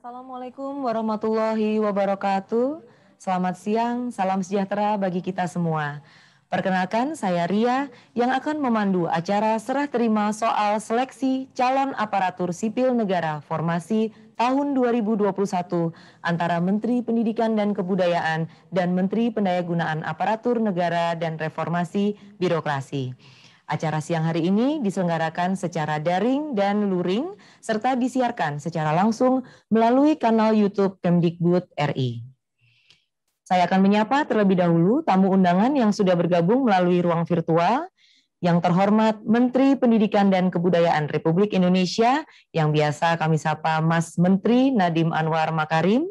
Assalamualaikum warahmatullahi wabarakatuh. Selamat siang, salam sejahtera bagi kita semua. Perkenalkan, saya Ria yang akan memandu acara serah terima soal seleksi calon aparatur sipil negara formasi tahun 2021 antara Menteri Pendidikan dan Kebudayaan dan Menteri Pendayagunaan Aparatur Negara dan Reformasi Birokrasi. Acara siang hari ini diselenggarakan secara daring dan luring serta disiarkan secara langsung melalui kanal YouTube Kemdikbud RI. Saya akan menyapa terlebih dahulu tamu undangan yang sudah bergabung melalui ruang virtual. Yang terhormat Menteri Pendidikan dan Kebudayaan Republik Indonesia yang biasa kami sapa Mas Menteri Nadiem Anwar Makarim.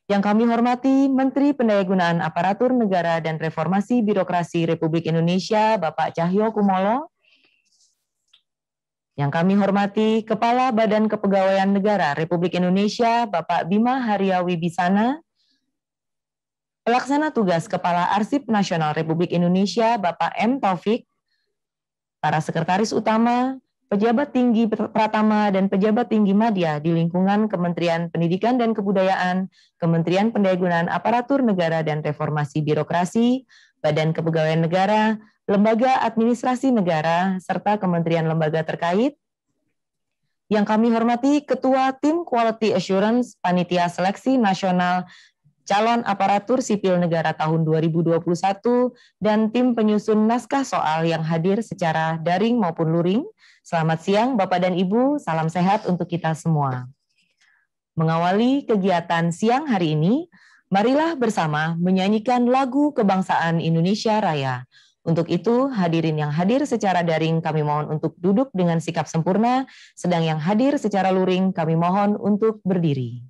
Yang kami hormati Menteri Pendayagunaan Aparatur Negara dan Reformasi Birokrasi Republik Indonesia, Bapak Cahyo Kumolo. Yang kami hormati Kepala Badan Kepegawaian Negara Republik Indonesia, Bapak Bima Haria Wibisana. Pelaksana Tugas Kepala Arsip Nasional Republik Indonesia, Bapak M. Taufik. Para Sekretaris Utama, Pejabat Tinggi Pratama dan Pejabat Tinggi Madya di lingkungan Kementerian Pendidikan dan Kebudayaan, Kementerian Pendayagunaan Aparatur Negara dan Reformasi Birokrasi, Badan Kepegawaian Negara, Lembaga Administrasi Negara, serta Kementerian Lembaga terkait. Yang kami hormati Ketua Tim Quality Assurance Panitia Seleksi Nasional Calon Aparatur Sipil Negara tahun 2021 dan tim penyusun naskah soal yang hadir secara daring maupun luring. Selamat siang Bapak dan Ibu, salam sehat untuk kita semua. Mengawali kegiatan siang hari ini, marilah bersama menyanyikan lagu kebangsaan Indonesia Raya. Untuk itu, hadirin yang hadir secara daring kami mohon untuk duduk dengan sikap sempurna, sedang yang hadir secara luring kami mohon untuk berdiri.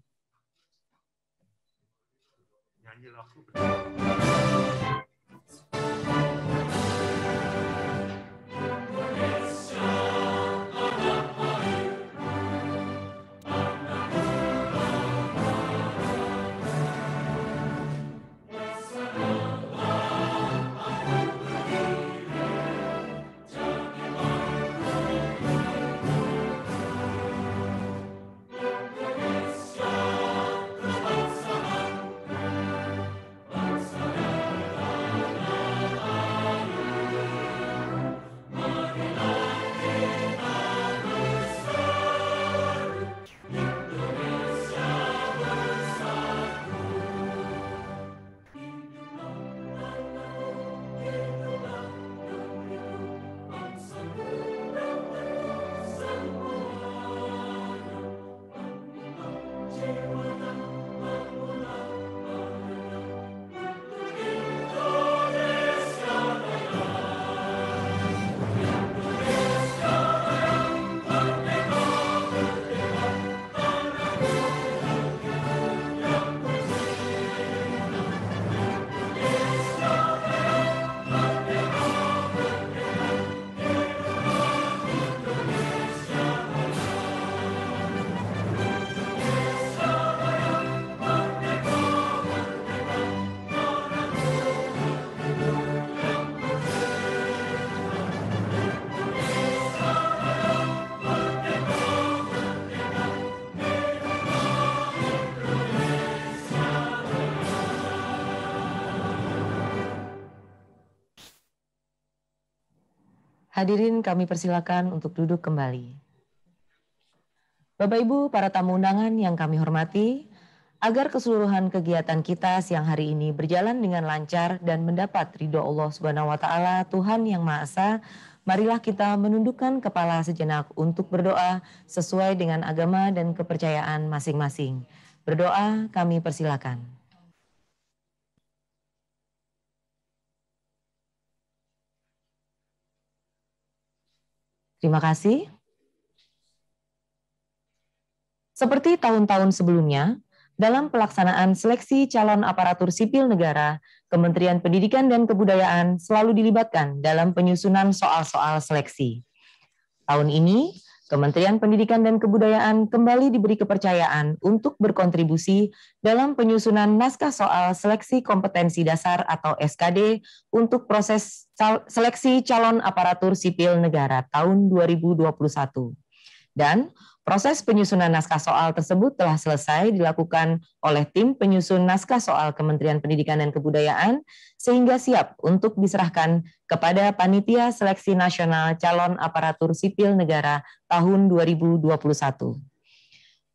Hadirin kami persilakan untuk duduk kembali. Bapak Ibu para tamu undangan yang kami hormati, agar keseluruhan kegiatan kita siang hari ini berjalan dengan lancar dan mendapat ridho Allah Subhanahu wa taala Tuhan yang Maha Esa, marilah kita menundukkan kepala sejenak untuk berdoa sesuai dengan agama dan kepercayaan masing-masing. Berdoa kami persilakan. Terima kasih. Seperti tahun-tahun sebelumnya, dalam pelaksanaan seleksi calon aparatur sipil negara, Kementerian Pendidikan dan Kebudayaan selalu dilibatkan dalam penyusunan soal-soal seleksi. Tahun ini, Kementerian Pendidikan dan Kebudayaan kembali diberi kepercayaan untuk berkontribusi dalam penyusunan naskah soal seleksi kompetensi dasar atau SKD untuk proses seleksi calon aparatur sipil negara tahun 2021. Dan Proses penyusunan naskah soal tersebut telah selesai dilakukan oleh tim penyusun naskah soal Kementerian Pendidikan dan Kebudayaan sehingga siap untuk diserahkan kepada Panitia Seleksi Nasional Calon Aparatur Sipil Negara tahun 2021.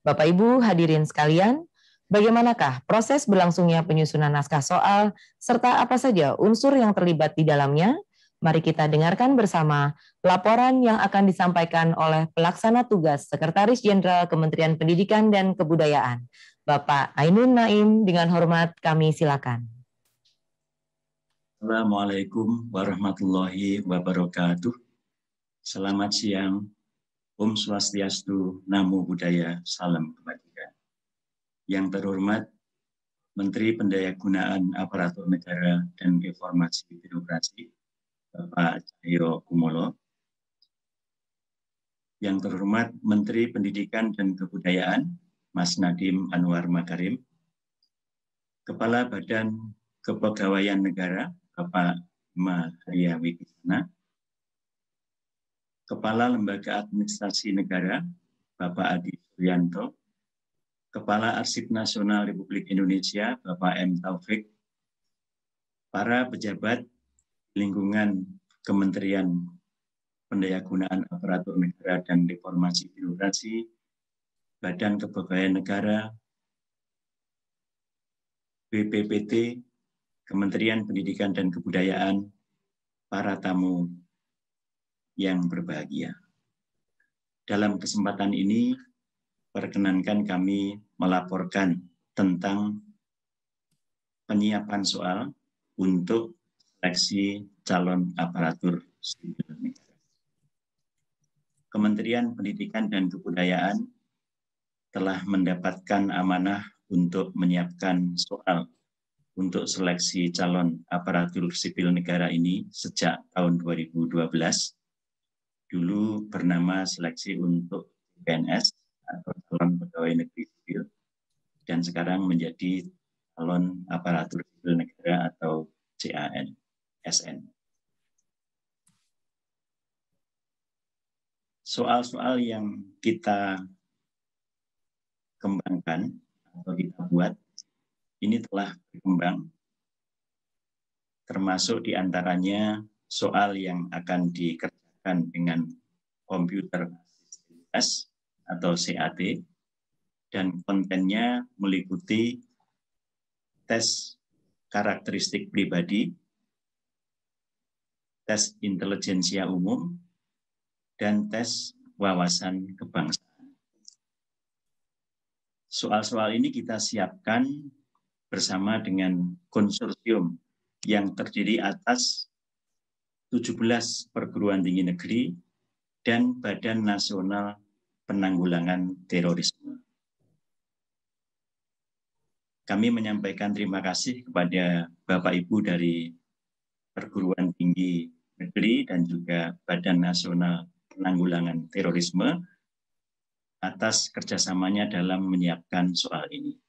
Bapak Ibu hadirin sekalian, bagaimanakah proses berlangsungnya penyusunan naskah soal serta apa saja unsur yang terlibat di dalamnya? Mari kita dengarkan bersama laporan yang akan disampaikan oleh Pelaksana Tugas Sekretaris Jenderal Kementerian Pendidikan dan Kebudayaan, Bapak Ainun Naim. Dengan hormat kami silakan. Assalamualaikum warahmatullahi wabarakatuh. Selamat siang. Om Swastiastu, Namo Buddhaya, Salam Kebajikan. Yang terhormat Menteri Pendayagunaan Aparatur Negara dan Reformasi Birokrasi, Bapak Cahyo Kumolo. Yang terhormat Menteri Pendidikan dan Kebudayaan, Mas Nadiem Anwar Makarim. Kepala Badan Kepegawaian Negara, Bapak Maharia Wibisana. Kepala Lembaga Administrasi Negara, Bapak Adi Suryanto. Kepala Arsip Nasional Republik Indonesia, Bapak M. Taufik. Para pejabat lingkungan Kementerian Pendayagunaan Aparatur Negara dan Reformasi Birokrasi, Badan Kepegawaian Negara, BPPT, Kementerian Pendidikan dan Kebudayaan, para tamu yang berbahagia. Dalam kesempatan ini, perkenankan kami melaporkan tentang penyiapan soal untuk seleksi calon aparatur sipil negara. Kementerian Pendidikan dan Kebudayaan telah mendapatkan amanah untuk menyiapkan soal untuk seleksi calon aparatur sipil negara ini sejak tahun 2012. Dulu bernama seleksi untuk PNS atau calon pegawai negeri sipil, dan sekarang menjadi calon aparatur sipil negara atau CAN, SN. Soal-soal yang kita kembangkan atau kita buat ini telah berkembang, termasuk diantaranya soal yang akan dikerjakan dengan komputer tes atau CAT, dan kontennya meliputi tes karakteristik pribadi, tes intelijensia umum, dan tes wawasan kebangsaan. Soal-soal ini kita siapkan bersama dengan konsorsium yang terdiri atas 17 perguruan tinggi negeri dan Badan Nasional Penanggulangan Terorisme. Kami menyampaikan terima kasih kepada Bapak Ibu dari perguruan tinggi negeri dan juga Badan Nasional Penanggulangan Terorisme atas kerjasamanya dalam menyiapkan soal ini.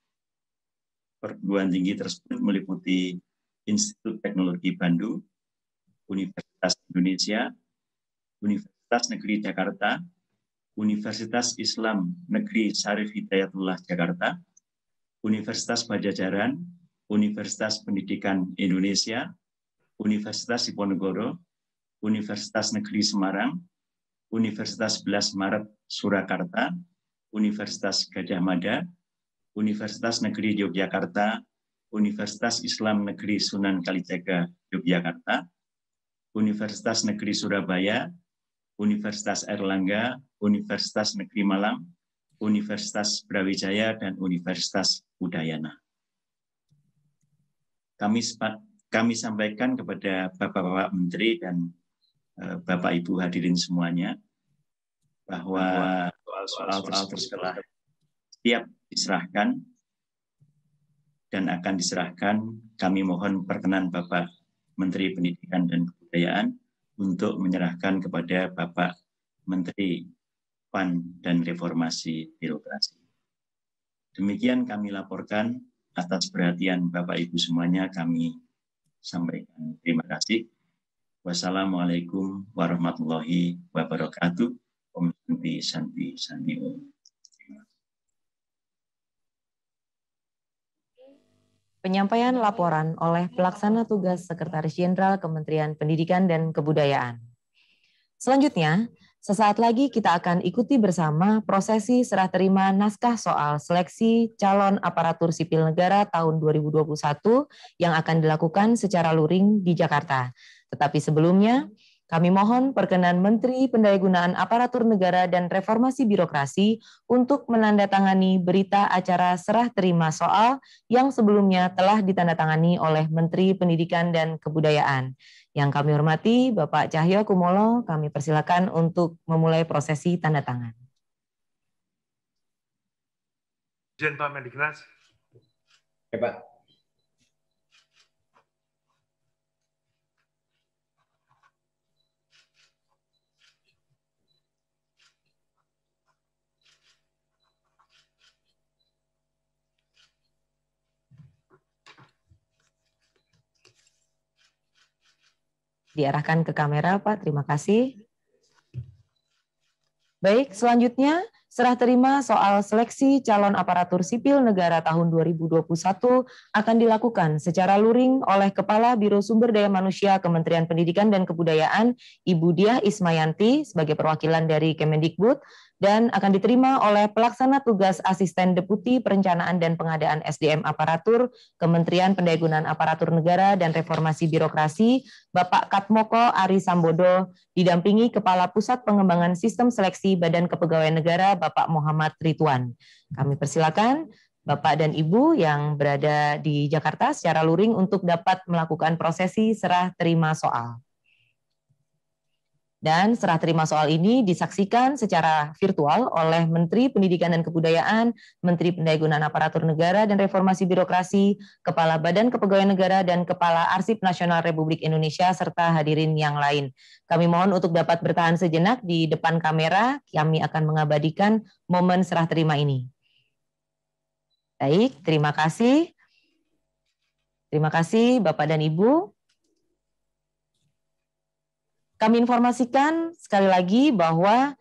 Perguruan tinggi tersebut meliputi Institut Teknologi Bandung, Universitas Indonesia, Universitas Negeri Jakarta, Universitas Islam Negeri Syarif Hidayatullah Jakarta, Universitas Pajajaran, Universitas Pendidikan Indonesia, Universitas Diponegoro, Universitas Negeri Semarang, Universitas 11 Maret Surakarta, Universitas Gadjah Mada, Universitas Negeri Yogyakarta, Universitas Islam Negeri Sunan Kalijaga Yogyakarta, Universitas Negeri Surabaya, Universitas Airlangga, Universitas Negeri Malang, Universitas Brawijaya, dan Universitas Udayana. Kami sampaikan kepada Bapak-Bapak Menteri dan Bapak Ibu hadirin semuanya bahwa soal-soal tersebut siap diserahkan dan akan diserahkan. Kami mohon perkenan Bapak Menteri Pendidikan dan Kebudayaan untuk menyerahkan kepada Bapak Menteri PAN dan Reformasi Birokrasi. Demikian kami laporkan. Atas perhatian Bapak Ibu semuanya kami sampaikan terima kasih. Wassalamualaikum warahmatullahi wabarakatuh. Om Santi Santi Santi Om. Penyampaian laporan oleh Pelaksana Tugas Sekretaris Jenderal Kementerian Pendidikan dan Kebudayaan. Selanjutnya, sesaat lagi kita akan ikuti bersama prosesi serah terima naskah soal seleksi calon aparatur sipil negara tahun 2021 yang akan dilakukan secara luring di Jakarta. Tetapi sebelumnya, kami mohon perkenan Menteri Pendayagunaan Aparatur Negara dan Reformasi Birokrasi untuk menandatangani berita acara serah terima soal yang sebelumnya telah ditandatangani oleh Menteri Pendidikan dan Kebudayaan. Yang kami hormati Bapak Cahyo Kumolo, kami persilakan untuk memulai prosesi tanda tangan. Izin Pak Mendiknas. Ya, Pak. Diarahkan ke kamera, Pak. Terima kasih. Baik, selanjutnya serah terima soal seleksi calon aparatur sipil negara tahun 2021 akan dilakukan secara luring oleh Kepala Biro Sumber Daya Manusia Kementerian Pendidikan dan Kebudayaan, Ibu Diah Ismayanti sebagai perwakilan dari Kemendikbud, dan akan diterima oleh Pelaksana Tugas Asisten Deputi Perencanaan dan Pengadaan SDM Aparatur Kementerian Pendayagunaan Aparatur Negara dan Reformasi Birokrasi, Bapak Katmoko Ari Sambodo, didampingi Kepala Pusat Pengembangan Sistem Seleksi Badan Kepegawaian Negara, Bapak Muhammad Ridwan. Kami persilakan Bapak dan Ibu yang berada di Jakarta secara luring untuk dapat melakukan prosesi serah terima soal. Dan serah terima soal ini disaksikan secara virtual oleh Menteri Pendidikan dan Kebudayaan, Menteri Pendayagunaan Aparatur Negara dan Reformasi Birokrasi, Kepala Badan Kepegawaian Negara, dan Kepala Arsip Nasional Republik Indonesia, serta hadirin yang lain. Kami mohon untuk dapat bertahan sejenak di depan kamera, kami akan mengabadikan momen serah terima ini. Baik, terima kasih. Terima kasih Bapak dan Ibu. Kami informasikan sekali lagi bahwa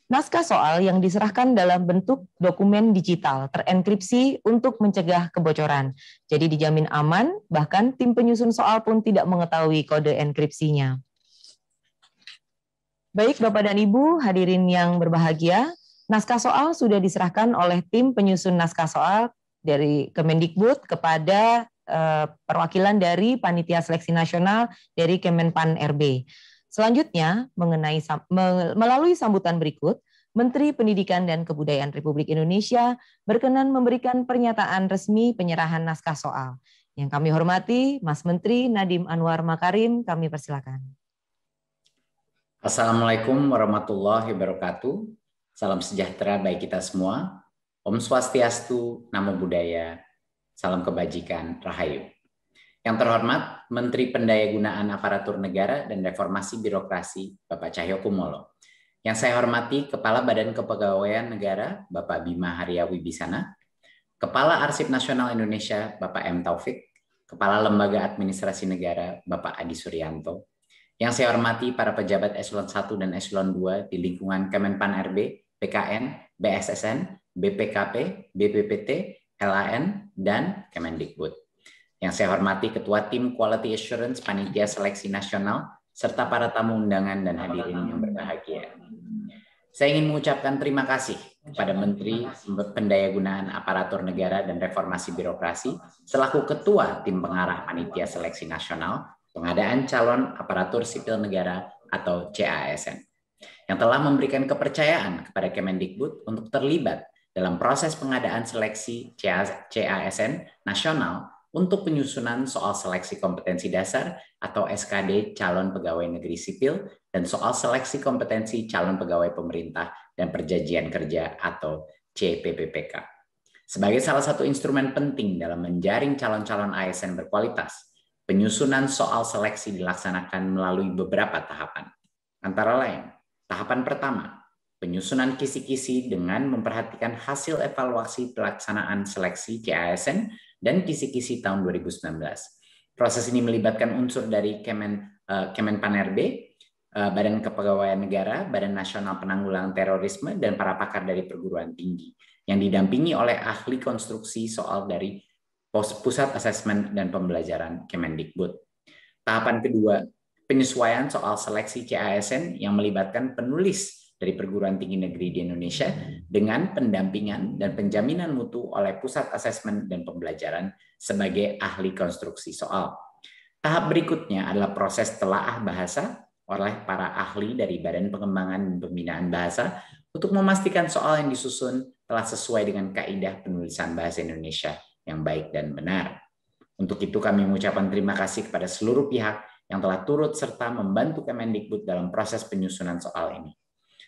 naskah soal yang diserahkan dalam bentuk dokumen digital terenkripsi untuk mencegah kebocoran. Jadi dijamin aman, bahkan tim penyusun soal pun tidak mengetahui kode enkripsinya. Baik Bapak dan Ibu, hadirin yang berbahagia, naskah soal sudah diserahkan oleh tim penyusun naskah soal dari Kemendikbud kepada perwakilan dari Panitia Seleksi Nasional dari Kemenpan RB. Selanjutnya, melalui sambutan berikut, Menteri Pendidikan dan Kebudayaan Republik Indonesia berkenan memberikan pernyataan resmi penyerahan naskah soal. Yang kami hormati, Mas Menteri Nadiem Anwar Makarim, kami persilakan. Assalamualaikum warahmatullahi wabarakatuh. Salam sejahtera bagi kita semua. Om Swastiastu, Namo Buddhaya, salam kebajikan, Rahayu. Yang terhormat Menteri Pendayagunaan Aparatur Negara dan Reformasi Birokrasi, Bapak Cahyo Kumolo. Yang saya hormati Kepala Badan Kepegawaian Negara, Bapak Bima Haria Wibisana, Kepala Arsip Nasional Indonesia, Bapak M. Taufik, Kepala Lembaga Administrasi Negara, Bapak Adi Suryanto. Yang saya hormati para pejabat Eselon 1 dan Eselon 2 di lingkungan Kemenpan RB, PKN, BSSN, BPKP, BPPT, LAN, dan Kemendikbud. Yang saya hormati Ketua Tim Quality Assurance Panitia Seleksi Nasional, serta para tamu undangan dan hadirin yang berbahagia. Saya ingin mengucapkan terima kasih kepada Menteri Pendayagunaan Aparatur Negara dan Reformasi Birokrasi, selaku Ketua Tim Pengarah Panitia Seleksi Nasional, Pengadaan Calon Aparatur Sipil Negara atau CASN, yang telah memberikan kepercayaan kepada Kemendikbud untuk terlibat dalam proses pengadaan seleksi CASN nasional untuk penyusunan soal seleksi kompetensi dasar atau SKD calon pegawai negeri sipil dan soal seleksi kompetensi calon pegawai pemerintah dan perjanjian kerja atau CPPPK. Sebagai salah satu instrumen penting dalam menjaring calon-calon ASN berkualitas, penyusunan soal seleksi dilaksanakan melalui beberapa tahapan. Antara lain, tahapan pertama, penyusunan kisi-kisi dengan memperhatikan hasil evaluasi pelaksanaan seleksi CASN dan kisi-kisi tahun 2019. Proses ini melibatkan unsur dari Kemenpan RB, Badan Kepegawaian Negara, Badan Nasional Penanggulangan Terorisme, dan para pakar dari perguruan tinggi, yang didampingi oleh ahli konstruksi soal dari Pusat Asesmen dan Pembelajaran Kemendikbud. Tahapan kedua, penyesuaian soal seleksi CASN yang melibatkan penulis dari perguruan tinggi negeri di Indonesia dengan pendampingan dan penjaminan mutu oleh Pusat Asesmen dan Pembelajaran sebagai ahli konstruksi soal. Tahap berikutnya adalah proses telaah bahasa oleh para ahli dari Badan Pengembangan dan Pembinaan Bahasa untuk memastikan soal yang disusun telah sesuai dengan kaidah penulisan bahasa Indonesia yang baik dan benar. Untuk itu kami mengucapkan terima kasih kepada seluruh pihak yang telah turut serta membantu Kemendikbud dalam proses penyusunan soal ini.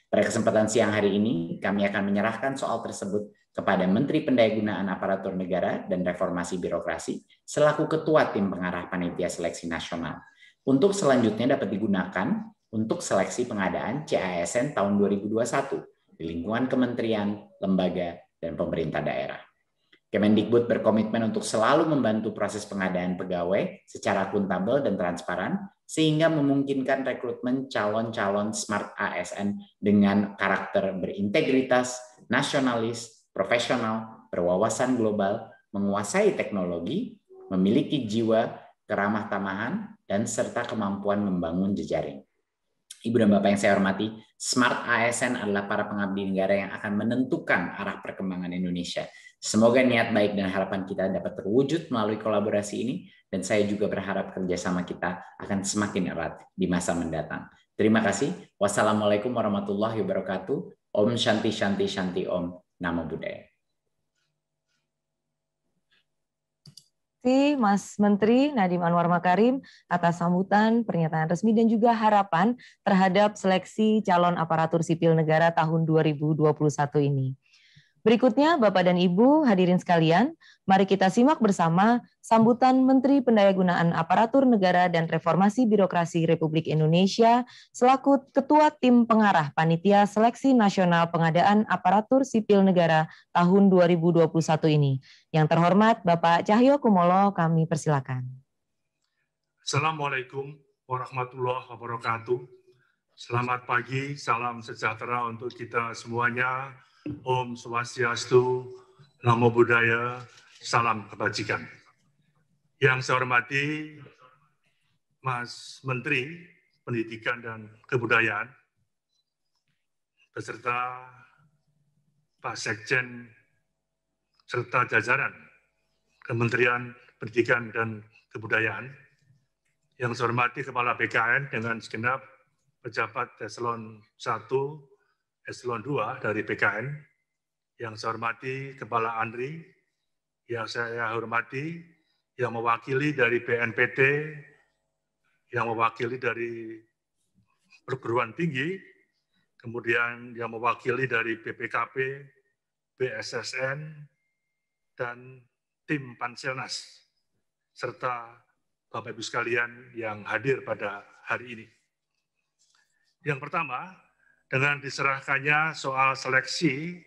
Pada kesempatan siang hari ini, kami akan menyerahkan soal tersebut kepada Menteri Pendayagunaan Aparatur Negara dan Reformasi Birokrasi selaku Ketua Tim Pengarah Panitia Seleksi Nasional. Untuk selanjutnya dapat digunakan untuk seleksi pengadaan CASN tahun 2021 di lingkungan kementerian, lembaga, dan pemerintah daerah. Kemendikbud berkomitmen untuk selalu membantu proses pengadaan pegawai secara akuntabel dan transparan, sehingga memungkinkan rekrutmen calon-calon Smart ASN dengan karakter berintegritas, nasionalis, profesional, berwawasan global, menguasai teknologi, memiliki jiwa keramah tamahan, dan serta kemampuan membangun jejaring. Ibu dan Bapak yang saya hormati, Smart ASN adalah para pengabdi negara yang akan menentukan arah perkembangan Indonesia. Semoga niat baik dan harapan kita dapat terwujud melalui kolaborasi ini, dan saya juga berharap kerjasama kita akan semakin erat di masa mendatang. Terima kasih. Wassalamualaikum warahmatullahi wabarakatuh. Om Shanti Shanti Shanti Om. Namo Buddhaya. Terima kasih Mas Menteri Nadiem Anwar Makarim atas sambutan, pernyataan resmi dan juga harapan terhadap seleksi calon aparatur sipil negara tahun 2021 ini. Berikutnya, Bapak dan Ibu hadirin sekalian, mari kita simak bersama sambutan Menteri Pendayagunaan Aparatur Negara dan Reformasi Birokrasi Republik Indonesia selaku Ketua Tim Pengarah Panitia Seleksi Nasional Pengadaan Aparatur Sipil Negara tahun 2021 ini. Yang terhormat Bapak Cahyo Kumolo, kami persilakan. Assalamualaikum warahmatullahi wabarakatuh. Selamat pagi, salam sejahtera untuk kita semuanya. Om Swastiastu, Namo Buddhaya, salam kebajikan. Yang saya hormati Mas Menteri Pendidikan dan Kebudayaan, beserta Pak Sekjen, serta jajaran Kementerian Pendidikan dan Kebudayaan, yang saya hormati Kepala BKN dengan segenap pejabat eselon 1, eselon 2 dari BKN, yang saya hormati Kepala ANRI, yang saya hormati yang mewakili dari BNPT, yang mewakili dari perguruan tinggi, kemudian yang mewakili dari BPKP, BSSN, dan tim Panselnas, serta Bapak Ibu sekalian yang hadir pada hari ini. Yang pertama, dengan diserahkannya soal seleksi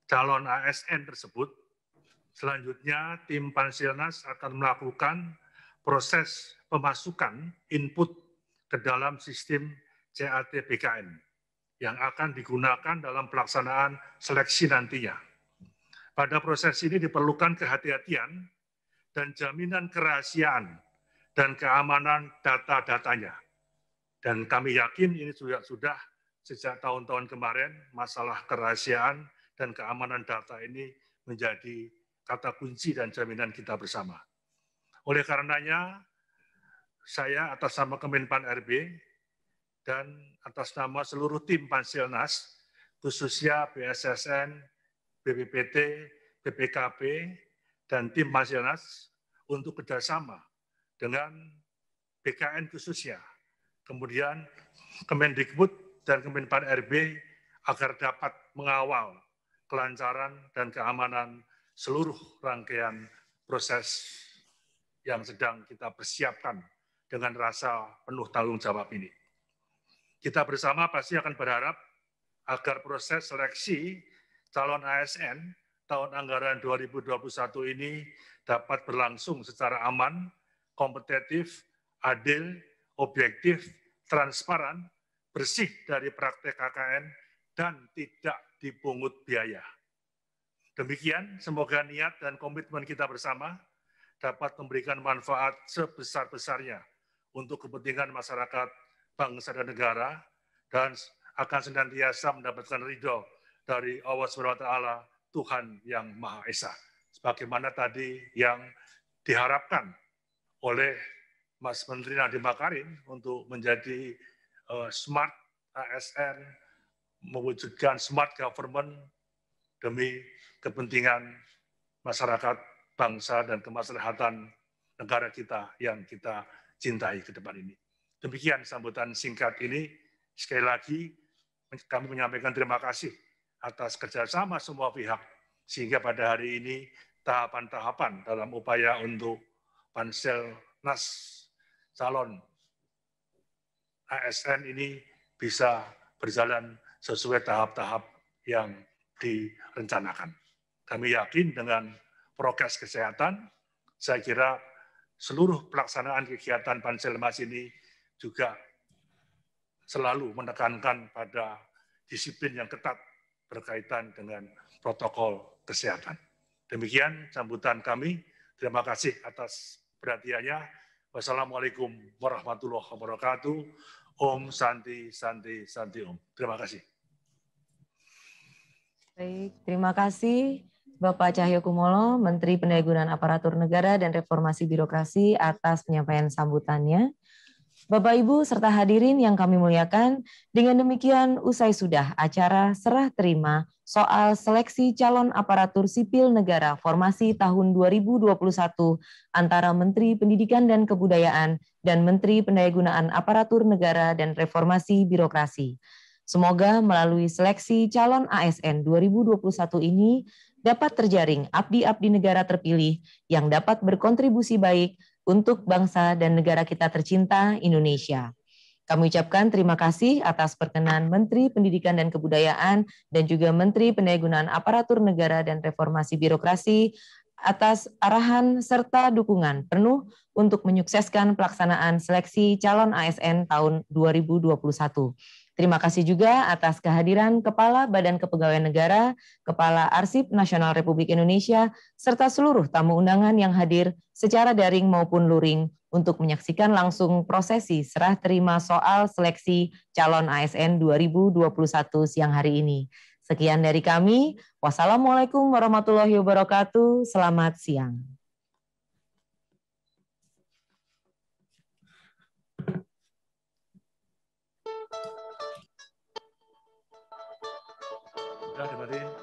calon ASN tersebut, selanjutnya tim Panselnas akan melakukan proses pemasukan input ke dalam sistem CAT BKN yang akan digunakan dalam pelaksanaan seleksi nantinya. Pada proses ini diperlukan kehati-hatian dan jaminan kerahasiaan dan keamanan data-datanya. Dan kami yakin ini sudah sejak tahun-tahun kemarin masalah kerahasiaan dan keamanan data ini menjadi kata kunci dan jaminan kita bersama. Oleh karenanya, saya atas nama Kemenpan RB dan atas nama seluruh tim Panselnas, khususnya BSSN, BPPT, BPKP, dan tim Panselnas untuk kerjasama dengan BKN khususnya, kemudian Kemendikbud dan Kemenpan RB agar dapat mengawal kelancaran dan keamanan seluruh rangkaian proses yang sedang kita persiapkan dengan rasa penuh tanggung jawab ini. Kita bersama pasti akan berharap agar proses seleksi calon ASN tahun anggaran 2021 ini dapat berlangsung secara aman, kompetitif, adil, objektif, transparan, bersih dari praktek KKN, dan tidak dipungut biaya. Demikian, semoga niat dan komitmen kita bersama dapat memberikan manfaat sebesar-besarnya untuk kepentingan masyarakat, bangsa, dan negara, dan akan senantiasa mendapatkan ridho dari Allah SWT, Tuhan yang Maha Esa. Sebagaimana tadi yang diharapkan oleh Mas Menteri Nadiem Makarim untuk menjadi smart ASN, mewujudkan smart government demi kepentingan masyarakat, bangsa, dan kemaslahatan negara kita yang kita cintai ke depan ini. Demikian sambutan singkat ini. Sekali lagi kami menyampaikan terima kasih atas kerjasama semua pihak, sehingga pada hari ini tahapan-tahapan dalam upaya untuk Panselnas calon ASN ini bisa berjalan sesuai tahap-tahap yang direncanakan. Kami yakin dengan prokes kesehatan, saya kira seluruh pelaksanaan kegiatan Panselmas ini juga selalu menekankan pada disiplin yang ketat berkaitan dengan protokol kesehatan. Demikian sambutan kami. Terima kasih atas perhatiannya. Wassalamualaikum warahmatullahi wabarakatuh. Om Santi, Santi, Santi Om. Terima kasih. Baik, terima kasih Bapak Cahyokumolo, Menteri Pendayagunaan Aparatur Negara dan Reformasi Birokrasi atas penyampaian sambutannya. Bapak, Ibu, serta hadirin yang kami muliakan, dengan demikian usai sudah acara serah terima soal seleksi calon aparatur sipil negara formasi tahun 2021 antara Menteri Pendidikan dan Kebudayaan dan Menteri Pendayagunaan Aparatur Negara dan Reformasi Birokrasi. Semoga melalui seleksi calon ASN 2021 ini dapat terjaring abdi-abdi negara terpilih yang dapat berkontribusi baik untuk bangsa dan negara kita tercinta Indonesia. Kami ucapkan terima kasih atas perkenan Menteri Pendidikan dan Kebudayaan dan juga Menteri Pendayagunaan Aparatur Negara dan Reformasi Birokrasi atas arahan serta dukungan penuh untuk menyukseskan pelaksanaan seleksi calon ASN tahun 2021. Terima kasih juga atas kehadiran Kepala Badan Kepegawaian Negara, Kepala Arsip Nasional Republik Indonesia, serta seluruh tamu undangan yang hadir secara daring maupun luring untuk menyaksikan langsung prosesi serah terima soal seleksi calon ASN 2021 siang hari ini. Sekian dari kami. Wassalamualaikum warahmatullahi wabarakatuh. Selamat siang. Sudah dimatiin.